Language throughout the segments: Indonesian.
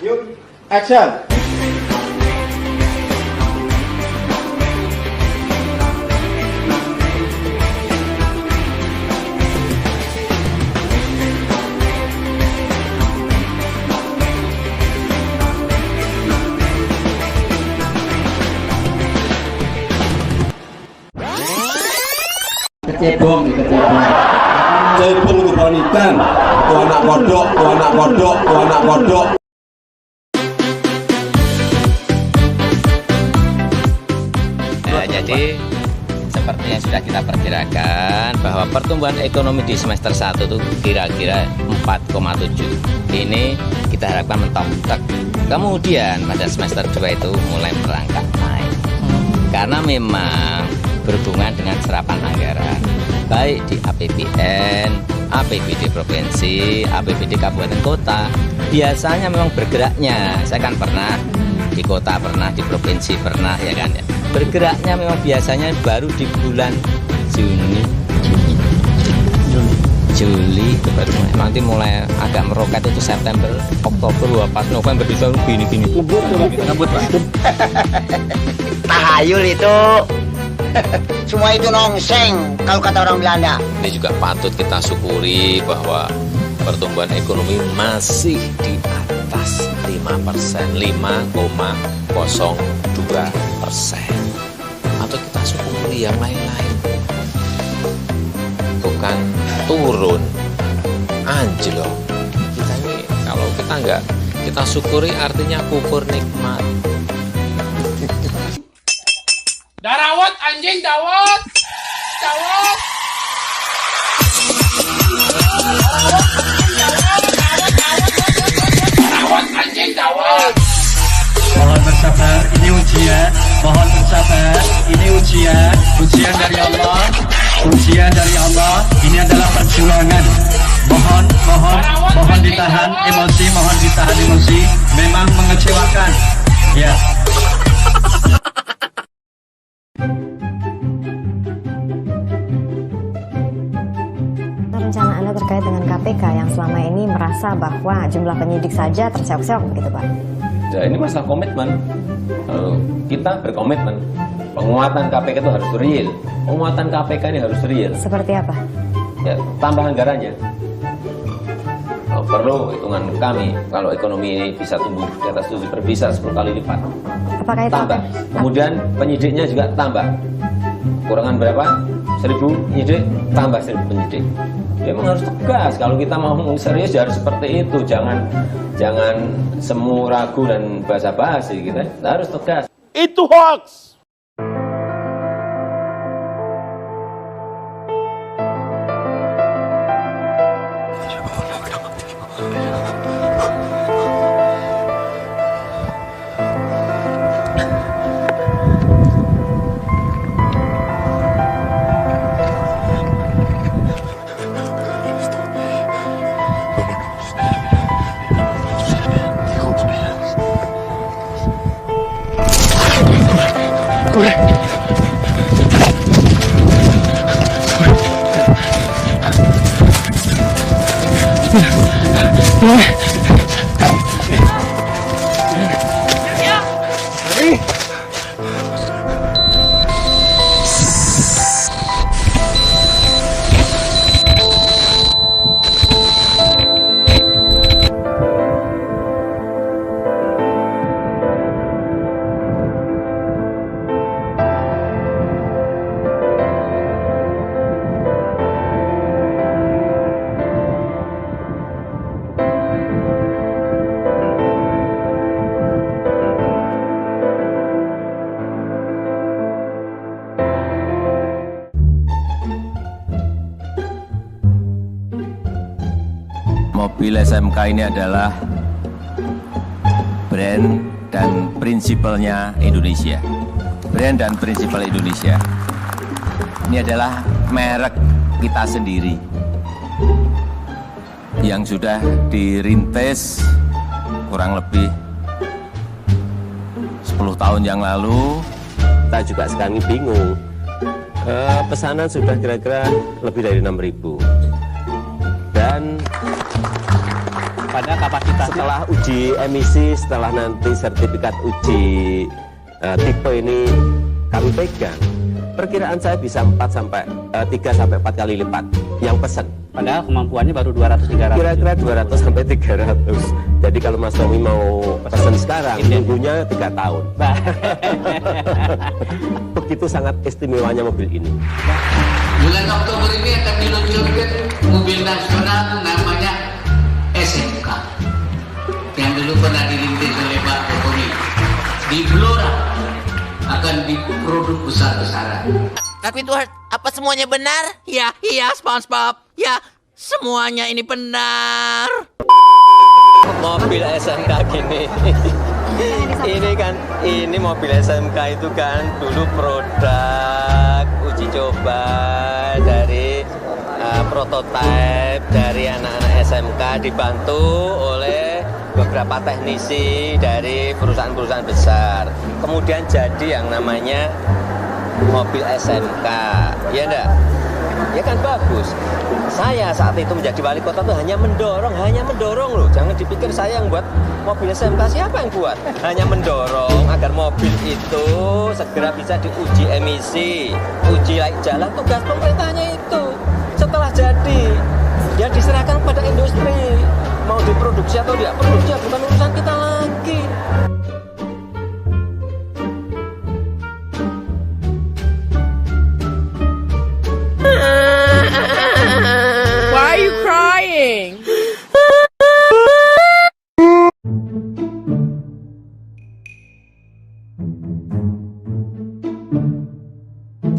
Yuk, action! Kecebong, cebong itu panitan, tuh anak kodok, tuh anak kodok, tuh anak kodok. Jadi seperti yang sudah kita perkirakan bahwa pertumbuhan ekonomi di semester 1 itu kira-kira 4,7. Ini kita harapkan mentok. Kemudian pada semester 2 itu mulai merangkak naik. Karena memang berhubungan dengan serapan anggaran baik di APBN, APBD provinsi, APBD kabupaten kota. Biasanya memang bergeraknya, saya kan pernah di kota, pernah di provinsi, pernah ya kan ya. Bergeraknya memang biasanya baru di bulan Juli itu baru nanti mulai agak meroket itu September, Oktober, pas November bisa gini-gini. Ngebut Pak. Tahayul itu. Semua itu nongseng kalau kata orang Belanda. Ini juga patut kita syukuri bahwa pertumbuhan ekonomi masih di atas 5%, 5,02%. Atau kita syukuri yang lain-lain. Bukan turun, anjlok. Kita ini kalau kita enggak, kita syukuri artinya kukur nikmat. Darawat anjing, dawat. Dawat. Darawat anjing, dawat. Mohon bersabar, ini ujian. Mohon bersabar, ini ujian. Ujian dari Allah. Ujian dari Allah. Ini adalah perjuangan. Mohon ditahan emosi, mohon ditahan emosi. Memang mengecewakan. Ya. Rencana Anda terkait dengan KPK yang selama ini merasa bahwa jumlah penyidik saja terseok-seok begitu Pak? Ya, ini masalah komitmen. Kita berkomitmen. Penguatan KPK itu harus real. Penguatan KPK ini harus real. Seperti apa? Ya, tambah anggarannya. Perlu hitungan kami kalau ekonomi ini bisa tumbuh di atas 7 bisa 10 kali lipat. Apakah itu Tambah. Kemudian penyidiknya juga tambah. Kurangan berapa? 1000 penyidik, tambah 1000 penyidik. Ya, memang harus tegas. Kalau kita mau serius ya harus seperti itu. Jangan semu ragu dan basa-basi gitu. Kita harus tegas. Itu hoax. Mobil SMK ini adalah brand dan prinsipalnya Indonesia. Brand dan prinsipal Indonesia. Ini adalah merek kita sendiri yang sudah dirintis kurang lebih 10 tahun yang lalu. Kita juga sekarang bingung. Pesanan sudah kira-kira lebih dari 6.000. Dan pada kapasitasnya setelah uji emisi, setelah nanti sertifikat uji tipe ini kami pegang, perkiraan saya bisa 3 sampai 4 kali lipat yang pesan. Padahal kemampuannya baru 200-300. Kira-kira 200 sampai 300. Jadi kalau Mas Tommy mau pesan sekarang, tunggunya 3 tahun. Begitu sangat istimewanya mobil ini. Bulan Oktober ini akan diluncurkan mobil nasional namanya SMK, yang dulu pernah dirintis oleh Pak Jokowi. Di Blora akan diproduk besar-besaran. Tapi Tuhan, apa semuanya benar? Ya, iya SpongeBob. Ya, semuanya ini benar. Mobil SMK gini. Ini mobil SMK itu kan dulu produk uji coba dari prototipe dari anak-anak SMK dibantu oleh beberapa teknisi dari perusahaan-perusahaan besar. Kemudian jadi yang namanya mobil SMK, ya enggak? Ya kan bagus. Saya saat itu menjadi wali kota itu hanya mendorong loh. Jangan dipikir saya yang buat mobil SMK, siapa yang buat? Hanya mendorong agar mobil itu segera bisa diuji emisi, uji layak jalan. Tugas pemerintahnya itu. Setelah jadi, ya diserahkan kepada industri. Mau diproduksi atau tidak produksi, bukan urusan kita lagi. Why are you crying?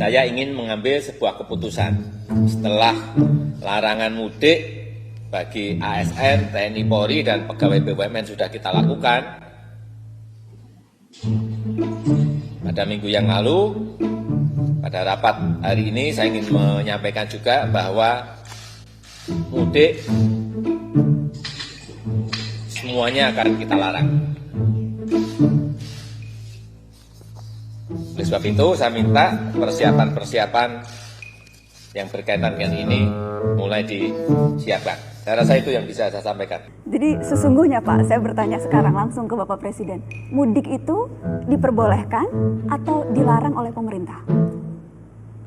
Saya ingin mengambil sebuah keputusan setelah larangan mudik bagi ASN, TNI Polri, dan pegawai BUMN sudah kita lakukan. Pada minggu yang lalu, pada rapat hari ini saya ingin menyampaikan juga bahwa mudik semuanya akan kita larang. Oleh sebab itu saya minta persiapan-persiapan yang berkaitan dengan ini mulai disiapkan. Saya rasa itu yang bisa saya sampaikan. Jadi sesungguhnya Pak, saya bertanya sekarang langsung ke Bapak Presiden, mudik itu diperbolehkan atau dilarang oleh pemerintah?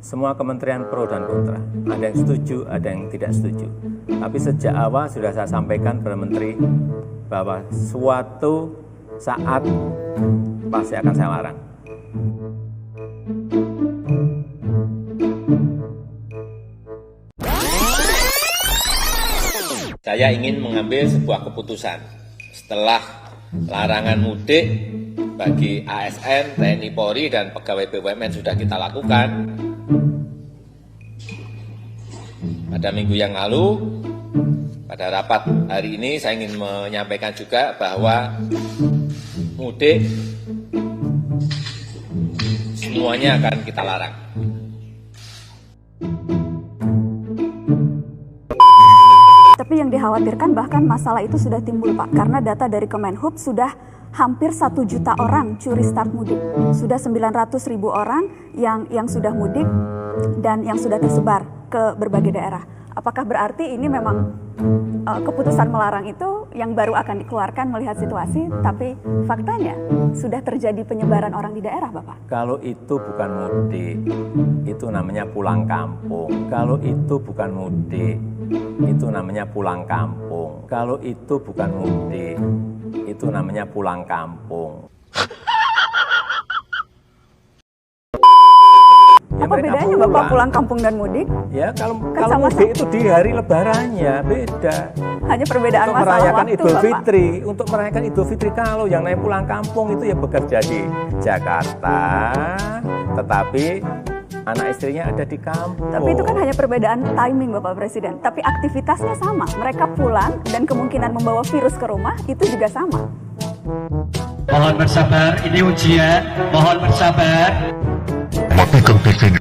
Semua kementerian pro dan kontra. Ada yang setuju, ada yang tidak setuju. Tapi sejak awal sudah saya sampaikan kepada Menteri bahwa suatu saat pasti akan saya larang. Saya ingin mengambil sebuah keputusan setelah larangan mudik bagi ASN, TNI Polri, dan pegawai BUMN sudah kita lakukan. Pada minggu yang lalu, pada rapat hari ini saya ingin menyampaikan juga bahwa mudik semuanya akan kita larang. Tapi yang dikhawatirkan bahkan masalah itu sudah timbul Pak, karena data dari Kemenhub sudah hampir 1 juta orang curi start mudik. Sudah 900.000 orang yang sudah mudik dan yang sudah tersebar ke berbagai daerah. Apakah berarti ini memang keputusan melarang itu yang baru akan dikeluarkan melihat situasi, tapi faktanya sudah terjadi penyebaran orang di daerah Bapak? Kalau itu bukan mudik, itu namanya pulang kampung. Kalau itu bukan mudik, itu namanya pulang kampung. Kalau itu bukan mudik, itu namanya pulang kampung. Ya, apa bedanya Bapak pulang kampung dan mudik? Ya kalau mudik itu di hari lebarannya beda. Hanya perbedaan untuk masalah merayakan waktu Idul Bapak. Fitri, untuk merayakan Idul Fitri kalau yang naik pulang kampung itu ya bekerja di Jakarta, tetapi anak istrinya ada di kampung. Tapi itu kan hanya perbedaan timing Bapak Presiden. Tapi aktivitasnya sama. Mereka pulang dan kemungkinan membawa virus ke rumah itu juga sama. Mohon bersabar, ini ujian. Mohon bersabar. Matikan TV-nya.